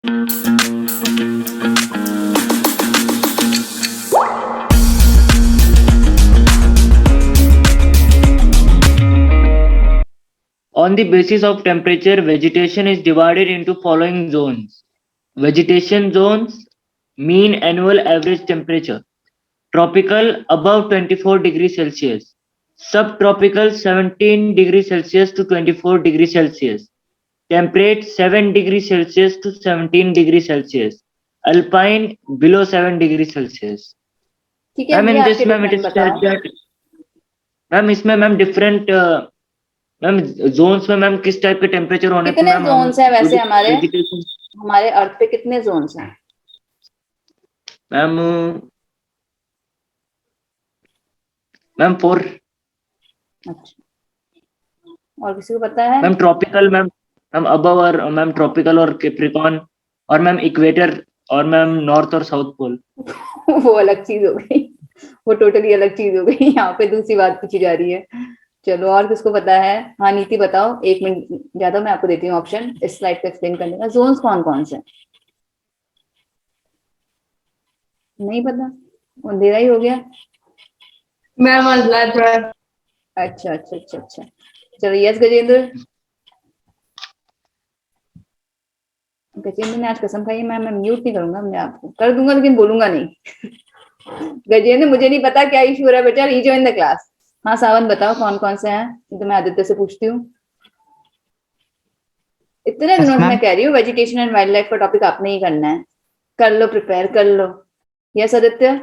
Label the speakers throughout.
Speaker 1: On the basis of temperature, vegetation is divided into following zones. Vegetation zones, mean annual average temperature. Tropical above 24 degrees Celsius. Subtropical 17 degrees Celsius to 24 degrees Celsius. Temperate 7 degrees Celsius to 17 degrees Celsius. Alpine below 7 degrees Celsius.
Speaker 2: ठीक है,
Speaker 1: Ma'am,
Speaker 2: ये
Speaker 1: in
Speaker 2: आपके
Speaker 1: this, ma'am, it
Speaker 2: different
Speaker 1: is said
Speaker 2: बताओ।
Speaker 1: that, ma'am, इसमें ma'am different ma'am Jones में ma'am किस type के temperature होने पे
Speaker 2: कितने
Speaker 1: मैम हम
Speaker 2: जोन्स हैं वैसे
Speaker 1: वेजिटेशन
Speaker 2: हमारे अर्थ पे कितने जोन्स हैं?
Speaker 1: Ma'am ma'am 4।
Speaker 2: अच्छा, और किसी को पता है?
Speaker 1: Ma'am tropical ma'am ma'am above और मैम ट्रॉपिकल और कैप्रिकॉर्न और मैम इक्वेटर और मैम नॉर्थ और साउथ पोल।
Speaker 2: वो अलग चीज हो गई, वो टोटली अलग चीज हो गई। यहाँ पे दूसरी बात पूछी जा रही है। चलो, और किसको पता है? हाँ नीति बताओ, 1 मिनट ज्यादा मैं आपको देती हूँ ऑप्शन इस स्लाइड को एक्सप्लेन करने का। जोन्स कौन कौन से? नहीं पता, अंधेरा ही हो गया।
Speaker 3: मैम
Speaker 2: अच्छा अच्छा अच्छा अच्छा, चलो यस गजेंद्र। गजेंद्र ने आज कसम खाई, मैं म्यूट नहीं करूंगा, मैं आपको कर दूंगा लेकिन बोलूंगा नहीं। गजेंद्र मुझे नहीं पता क्या इशू हो रहा है बेटा, रीजॉइन द क्लास। हाँ सावन बताओ कौन कौन से हैं, तो मैं आदित्य से पूछती हूँ। इतने दिनों से मैं कह रही हूँ वेजिटेशन एंड वाइल्ड लाइफ का टॉपिक आपने ही करना है, कर लो, प्रिपेयर कर लो। यस आदित्य?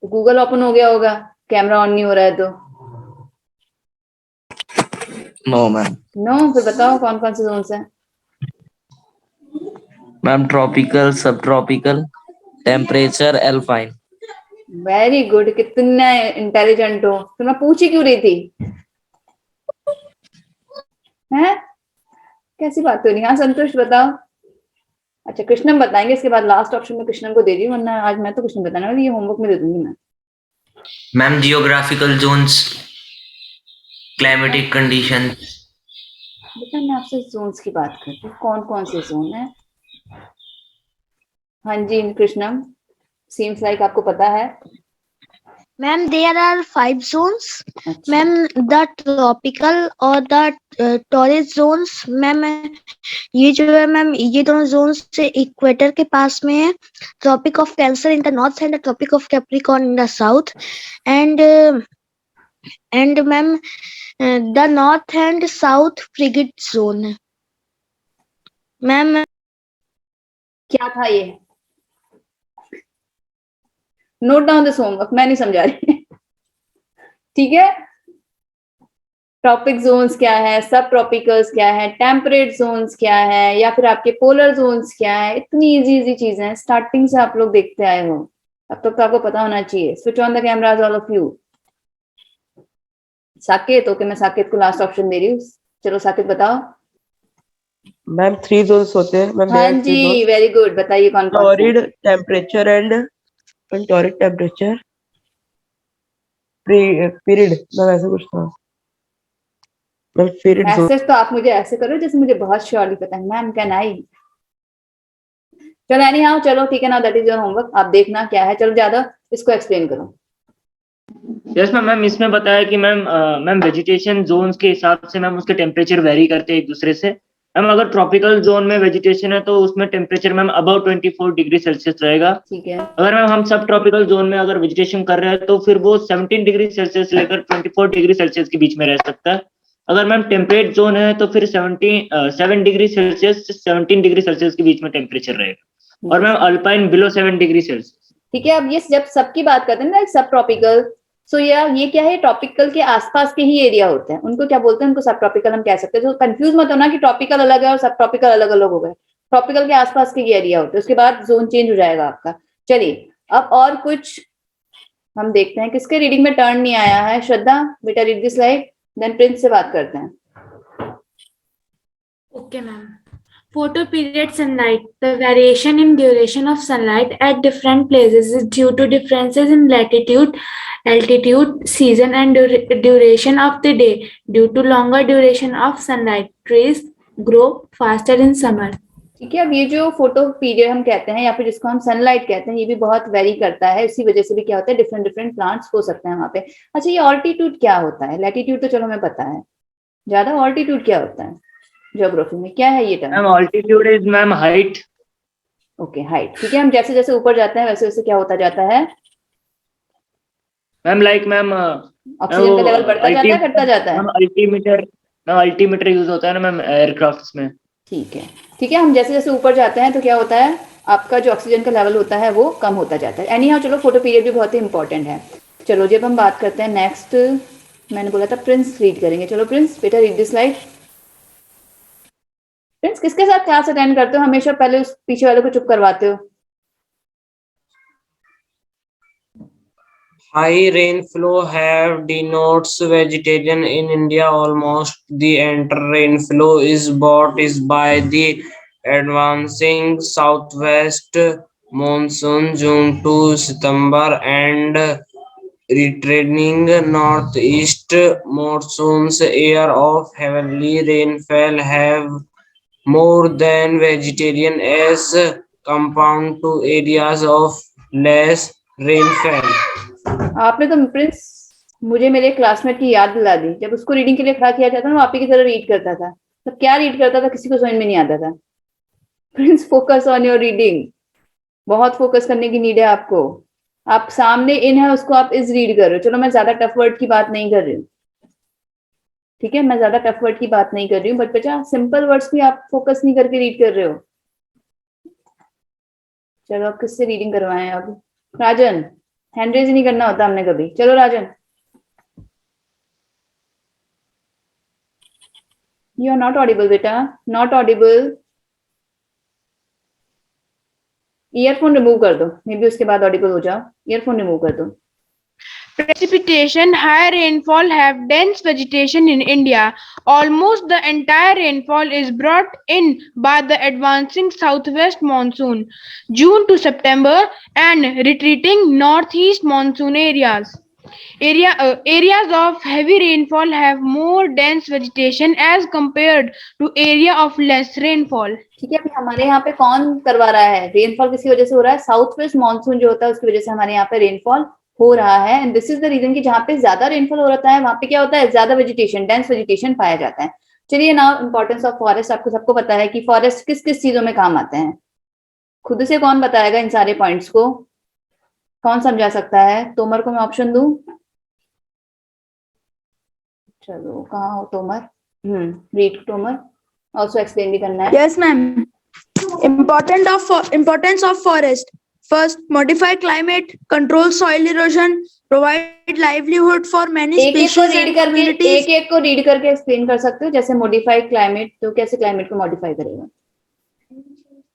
Speaker 2: गूगल ओपन हो गया होगा, कैमरा ऑन नहीं हो रहा है तो।
Speaker 1: No ma'am.
Speaker 2: नो, फिर बताओ कौन कौन से जोन्स हैं?
Speaker 1: मैम ट्रॉपिकल, सब tropical, temperature, alpine.
Speaker 2: Very good, कितना इंटेलिजेंट हो। तो मैं पूछ ही क्यों रही थी, हैं? कैसी बात हो रही? हाँ संतुष्ट बताओ। अच्छा कृष्णम बताएंगे, इसके बाद लास्ट ऑप्शन में कृष्णम को दे रही हूँ, वरना आज मैं तो कुछ नहीं बताने वाली, ये होमवर्क में दे दूंगी मैं।
Speaker 4: Ma'am geographical zones, climatic condition.
Speaker 2: बेटा मैं आपसे जोन्स की बात करती हूँ, कौन कौन से जोन है। हाँ जी कृष्णम, सीम्स लाइक आपको पता है।
Speaker 5: Ma'am, there are 5 zones.
Speaker 2: अच्छा।
Speaker 5: Ma'am, the tropical और the torrid zones. Ma'am, ये जो है मैम, ये दोनों zones से इक्वेटर के पास में है। Tropic of Cancer in the north and the Tropic of Capricorn in the south. And ma'am, the north and south frigid zone है। मैम
Speaker 2: क्या था ये? नोट डाउन दिस होमवर्क, मैं नहीं समझा रही। ठीक है, ट्रॉपिक जोन्स क्या है, सब ट्रॉपिकल्स क्या है, टेम्परेट जोन्स क्या है, या फिर आपके पोलर जोन्स क्या है। इतनी इजी इजी चीजें हैं, स्टार्टिंग से आप लोग देखते आए हो, अब तक तो आपको पता होना चाहिए। Switch on the cameras all of you. Saket, okay, मैं साकेत को लास्ट ऑप्शन दे रही हूँ। चलो साकेत बताओ।
Speaker 3: मैम 3 जोन्स होते हैं मैम।
Speaker 2: हाँ जी, वेरी गुड, बताइए कौन कौन से?
Speaker 3: Torrid temperature and torrid temperature period, मैं ऐसे कुछ था मैम। Period zone.
Speaker 2: मैसेज तो आप मुझे ऐसे करो जैसे मुझे बहुत श्योरली पता है। Ma'am can I? चलो एनी हाउ, चलो ठीक है ना, दैट इज योर होमवर्क, आप देखना क्या है। चलो ज्यादा इसको एक्सप्लेन करो।
Speaker 1: यस मैम, मैम इसमें बताया कि मैम वेजिटेशन जोन्स के हिसाब से मैम उसके टेम्परेचर वेरी करते हैं एक दूसरे से। मैम अगर ट्रॉपिकल जोन में वेजिटेशन है तो उसमें temperature ma'am about 24 degree Celsius रहेगा।
Speaker 2: ठीक है।
Speaker 1: अगर मैम हम सब ट्रॉपिकल जोन में अगर वेजिटेशन कर रहे हैं तो फिर वो 17 डिग्री सेल्सियस से लेकर 24 डिग्री सेल्सियस के बीच में रह सकता है। अगर मैम टेम्परेट जोन है तो फिर 7 डिग्री सेल्सियस से 17 डिग्री सेल्सियस के बीच में टेम्परेचर रहेगा। और ma'am alpine below 7 degree Celsius.
Speaker 2: ठीक है, अब ये जब सबकी बात करते हैं ना सब ट्रॉपिकल, सो ये क्या है, ट्रॉपिकल के आसपास के ही एरिया होते हैं, उनको क्या बोलते हैं, उनको सब ट्रॉपिकल हम कह सकते हैं। तो कंफ्यूज मत होना कि ट्रॉपिकल अलग है और सब ट्रॉपिकल अलग अलग हो गए। ट्रॉपिकल के आसपास के एरिया होते हैं, उसके बाद जोन चेंज हो जाएगा आपका। चलिए अब और कुछ हम देखते हैं, किसके रीडिंग में टर्न नहीं आया है। श्रद्धा बेटा read this slide, then Prince से बात करते हैं।
Speaker 6: Okay ma'am. Photoperiod sunlight. The variation in duration of sunlight at different places is due to differences in latitude, altitude, season, and duration of the day. Due to longer duration of sunlight, trees grow faster in summer.
Speaker 2: ठीक है, अब ये जो photo period हम कहते हैं या फिर जिसको हम सनलाइट कहते हैं, ये भी बहुत वेरी करता है। इसी वजह से भी क्या होता है, डिफरेंट डिफरेंट प्लांट्स हो सकते हैं वहां पे। अच्छा, ये ऑल्टीट्यूड क्या होता है? लैटिट्यूड तो चलो हमें पता है, ज्यादा ऑल्टीट्यूड क्या होता है ज्योग्राफी में, क्या है ये term?
Speaker 1: Ma'am altitude is ma'am height.
Speaker 2: Okay, height. ठीक है, हम जैसे जैसे ऊपर जाते हैं वैसे वैसे क्या होता जाता है?
Speaker 1: मैम लाइक मैम
Speaker 2: ऑक्सीजन का लेवल बढ़ता जाता है, घटता जाता है?
Speaker 1: अल्टीमीटर यूज होता है ना मैम एयरक्राफ्ट्स में।
Speaker 2: ठीक है, ठीक है। हम जैसे जैसे ऊपर जाते हैं तो क्या होता है, आपका जो ऑक्सीजन का लेवल होता है वो कम होता जाता है। एनी हाउ, चलो फोटो पीरियड भी बहुत ही इंपॉर्टेंट है। चलो जब हम बात करते हैं नेक्स्ट, मैंने बोला था प्रिंस रीड करेंगे। चलो प्रिंस, बेटा रीड दिस स्लाइड। प्रिंस, किसके साथ क्लास अटेंड करते हो? हमेशा पहले उस पीछे वाले को चुप करवाते हो।
Speaker 7: High rainflow have denotes vegetation in India. Almost the entire rainflow is brought is by the advancing southwest monsoon June to September and retreating northeast monsoons. Air of heavily rainfall have more than vegetation as compared to areas of less rainfall.
Speaker 2: आपने तो Prince मुझे मेरे classmate की याद दिला दी। जब उसको reading के लिए खड़ा किया जाता था, वो आप ही की तरह रीड करता था। तो क्या रीड करता था, किसी को समझ में नहीं आता था। Prince, focus on your reading. बहुत फोकस करने की नीड है आपको। आप सामने इन है, उसको आप इज रीड कर रहे हो। चलो, मैं ज्यादा टफ वर्ड की बात नहीं कर रही हूँ, ठीक है, मैं ज्यादा टफ वर्ड की बात नहीं कर रही हूँ, बट बच्चा सिंपल वर्ड्स भी आप फोकस नहीं करके रीड कर रहे हो। चलो, अब किससे रीडिंग करवाएं? अब राजन, हैंड रेज नहीं करना होता हमने कभी। चलो राजन, यू आर नॉट ऑडिबल बेटा, नॉट ऑडिबल। ईयरफोन रिमूव कर दो, मे बी उसके बाद ऑडिबल हो जाओ। ईयरफोन रिमूव कर दो।
Speaker 6: Precipitation. High rainfall have dense vegetation in India. Almost the entire rainfall is brought in by the advancing southwest monsoon, June to September, and retreating northeast monsoon areas. Areas of heavy rainfall have more dense vegetation as compared to area of less rainfall.
Speaker 2: ठीक है, अभी हमारे यहाँ पे कौन करवा रहा है रेनफॉल? किसकी वजह से हो रहा है? साउथ वेस्ट मानसून जो होता है उसकी वजह से हमारे यहाँ पे रेनफॉल हो रहा है। And this is the reason कि जहाँ पे ज्यादा रेनफॉल हो रहा है वहां पे क्या होता है, ज्यादा वेजिटेशन, डेंस वेजिटेशन पाया जाता है। चलिए, नाउ इंपॉर्टेंस ऑफ फॉरेस्ट। आपको सबको पता है कि फॉरेस्ट किस किस चीजों में काम आते हैं। खुद से कौन बताएगा इन सारे पॉइंट्स को? कौन समझा सकता है? तोमर को मैं ऑप्शन दूं? चलो, कहाँ हो Tomar? Read Tomar, also explain भी करना है।
Speaker 8: Yes, ma'am. Importance of forest. First, modify climate, control soil erosion, provide livelihood for many
Speaker 2: एक एक को
Speaker 8: species
Speaker 2: रीड
Speaker 8: and
Speaker 2: करके
Speaker 8: communities.
Speaker 2: एक को रीड करके एक्सप्लेन कर सकते हो। जैसे मॉडिफाई क्लाइमेट, तो कैसे क्लाइमेट को मॉडिफाई करेगा?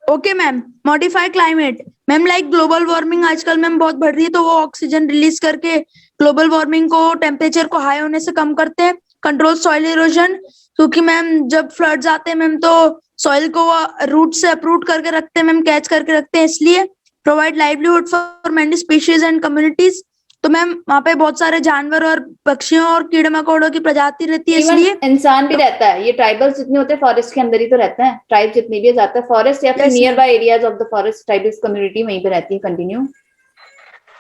Speaker 8: Okay, ma'am. Modify climate. Ma'am like global warming आजकल मैम बहुत बढ़ रही है, तो वो ऑक्सीजन रिलीज करके ग्लोबल वार्मिंग को, टेम्परेचर को हाई होने से कम करते हैं। कंट्रोल सॉइल इरोजन, क्योंकि मैम जब फ्लड्स आते हैं मैम तो सॉइल को रूट से अपरूट करके रखते हैं मैम, कैच करके रखते हैं, इसलिए। Provide livelihood for many species and communities, तो मैम वहाँ पे बहुत सारे जानवर और पक्षियों और कीड़े मकोड़ों की प्रजाति रहती है, इसलिए।
Speaker 2: इंसान भी रहता है। ये ट्राइबल्स जितने होते हैं फॉरेस्ट के अंदर ही तो रहता है। ट्राइब जितनी भी जाता है फॉरेस्ट या फिर
Speaker 8: Yes,
Speaker 2: near by areas of the forest, tribals community वहीं पे रहती है। Continue.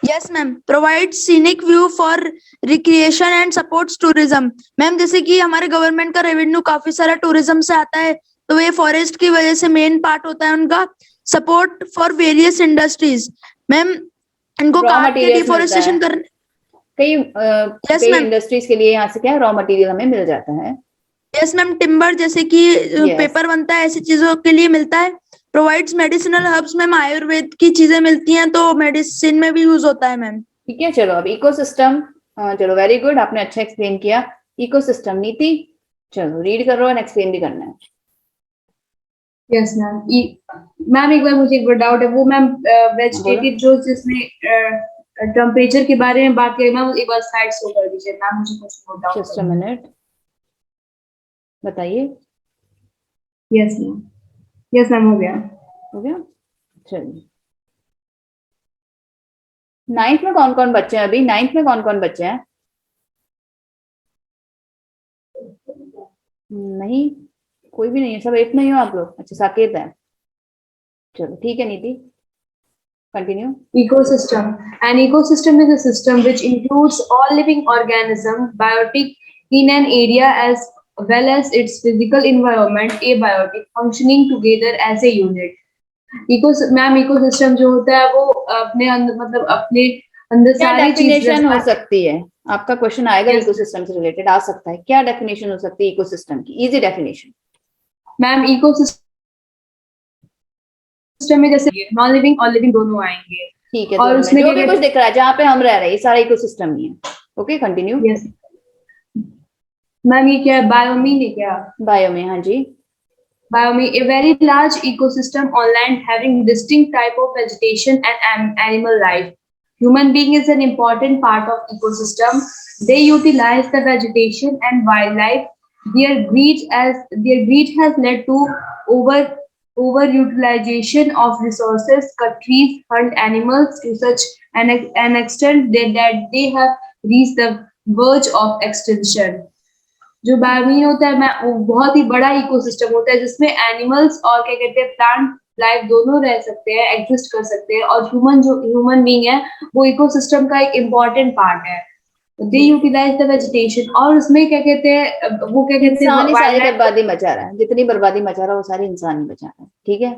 Speaker 8: Yes ma'am, provide scenic view for recreation and supports tourism. Ma'am जैसे कि हमारे गवर्नमेंट का रेवेन्यू काफी सारा टूरिज्म से आता है, तो ये फॉरेस्ट की वजह से मेन पार्ट होता है उनका। Support for various industries, ma'am इनको काट के डिफोरेस्टेशन करने,
Speaker 2: कई
Speaker 8: ma'am.
Speaker 2: इंडस्ट्रीज के लिए यहाँ से क्या है, रॉ मटेरियल हमें मिल जाता है।
Speaker 8: यस मैम, टिम्बर जैसे कि पेपर बनता है, ऐसी चीजों के लिए मिलता है। Provides medicinal herbs, ma'am Ayurveda की चीजें मिलती हैं तो मेडिसिन में भी यूज होता है मैम।
Speaker 2: ठीक है, चलो अब इकोसिस्टम। चलो वेरी गुड, आपने अच्छा एक्सप्लेन किया। इकोसिस्टम नीति, चलो रीड करो और एक्सप्लेन भी करना है।
Speaker 9: Yes ma'am. मैम एक बार मुझे एक बार डाउट है, वो मैम वेजिटेटिव जो जिसमें टेम्परेचर के बारे में बात करें मैम, एक बार स्लाइड शो कर दीजिए मैम, मुझे कुछ note down.
Speaker 2: Just a minute, बताइए।
Speaker 9: Yes ma'am. यस मैम हो गया।
Speaker 2: हो गया, चलिए। 9th में कौन कौन बच्चे हैं अभी? 9th में कौन कौन बच्चे हैं? नहीं, कोई भी नहीं है, सब 8th में ही हो आप लोग? अच्छा, साकेत है, चलो ठीक है। नीति, continue.
Speaker 9: Ecosystem. An ecosystem is a system which includes all living organisms, biotic in an area as well as its physical environment, abiotic, functioning together as a unit. Ma'am ecosystem जो होता है वो अपने अंदर मतलब अपने अंदर
Speaker 2: क्या
Speaker 9: सारी
Speaker 2: डेफिनेशन हो
Speaker 9: चीजें
Speaker 2: सकती है? आपका क्वेश्चन आएगा
Speaker 9: Yes.
Speaker 2: इकोसिस्टम से रिलेटेड, आ सकता है। क्या डेफिनेशन हो सकती है इकोसिस्टम की? Easy definition.
Speaker 9: मैम इकोसिस्टम में जैसे नॉन लिविंग और लिविंग दोनों आएंगे।
Speaker 2: ठीक है,
Speaker 9: और
Speaker 2: दोनों में
Speaker 9: उसमें
Speaker 2: जो
Speaker 9: क्या
Speaker 2: भी
Speaker 9: कहते-
Speaker 2: कुछ दिख रहा है जहाँ पे हम रह रहे हैं, ये सारा इकोसिस्टम ही है। Okay, continue.
Speaker 9: यस मैम ये क्या है बायोमीन है क्या?
Speaker 2: बायो में, हाँ जी।
Speaker 9: Biome, a very large ecosystem on land having distinct type of vegetation and animal life. Human being is an important part of ecosystem. They utilize the vegetation and wildlife. Their greed has led to overutilization of resources, cut trees, hunt animals to such an extent that they have reached the verge of extinction. जो बायोमीन होता है मैं वो बहुत ही बड़ा ecosystem होता है जिसमें एनिमल्स और क्या कहते हैं प्लांट लाइफ दोनों रह सकते हैं, एग्जिस्ट कर सकते हैं। और ह्यूमन बीइंग है वो इकोसिस्टम का एक इम्पोर्टेंट पार्ट है। दे यूटिलाइज द वेजिटेशन और उसमें क्या कहते हैं वो क्या कहते
Speaker 2: इंसान ही सारी
Speaker 9: हैं
Speaker 2: बर्बादी मचा रहा है, जितनी बर्बादी मचा रहा है वो सारी इंसान ही मचा रहा है। ठीक है,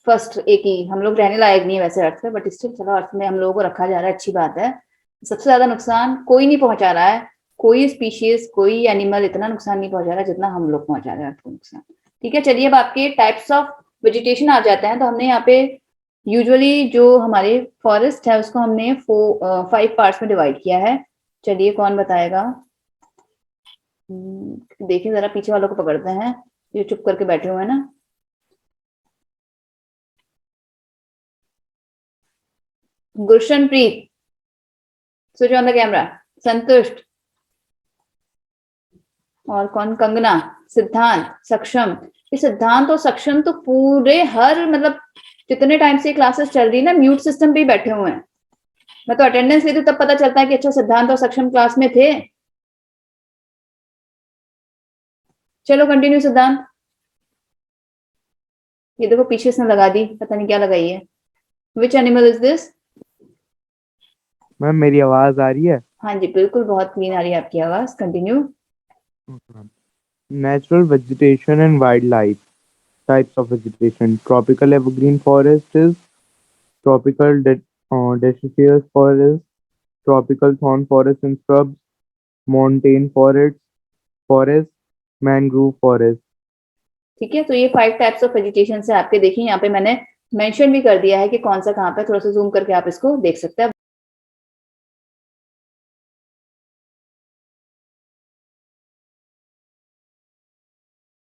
Speaker 2: फर्स्ट एक ही, हम लोग रहने लायक नहीं है वैसे अर्थ पे, बट स्टिल चलो अर्थ में हम लोगों को रखा जा रहा है, अच्छी बात है। सबसे ज्यादा नुकसान कोई नहीं पहुंचा रहा है, कोई स्पीशीज कोई एनिमल इतना नुकसान नहीं पहुंचा रहा जितना हम लोग पहुंचा रहे हैं अर्थ को नुकसान। ठीक है, चलिए अब आपके टाइप्स ऑफ वेजिटेशन आ जाते हैं। तो हमने यहाँ पे यूजुअली जो हमारे फॉरेस्ट है उसको हमने 5 पार्ट्स में डिवाइड किया है। चलिए कौन बताएगा? देखिए जरा पीछे वालों को पकड़ते हैं, ये चुप करके बैठे हुए हैं ना। गुलशनप्रीत, स्विच ऑन द कैमरा। संतुष्ट, और कौन? कंगना, सिद्धांत, सक्षम। ये सिद्धांत और सक्षम तो पूरे हर मतलब जितने टाइम से क्लासेस चल रही है ना म्यूट सिस्टम पे ही बैठे हुए हैं। मैं तो अटेंडेंस लेती हूँ तब पता चलता है कि अच्छा सिद्धांत और सक्षम क्लास में थे। चलो कंटिन्यू सिद्धांत। ये देखो पीछे इसने लगा दी, पता नहीं क्या लगाई है। Which animal is this?
Speaker 10: Ma'am मेरी आवाज आ रही है?
Speaker 2: हाँ जी बिल्कुल, बहुत क्लीन आ रही है आपकी आवाज। Continue.
Speaker 10: Natural vegetation and wildlife. Types of vegetation. Tropical evergreen forest is tropical deciduous forest, tropical thorn forest and shrubs, montane forest, mangrove forest.
Speaker 2: ठीक है, तो ये 5 टाइप्स ऑफ वेजिटेशन से आपके देखिए यहाँ पे मैंने मेंशन भी कर दिया है कि कौन सा कहाँ पे, थोड़ा सा जूम करके आप इसको देख सकते हैं।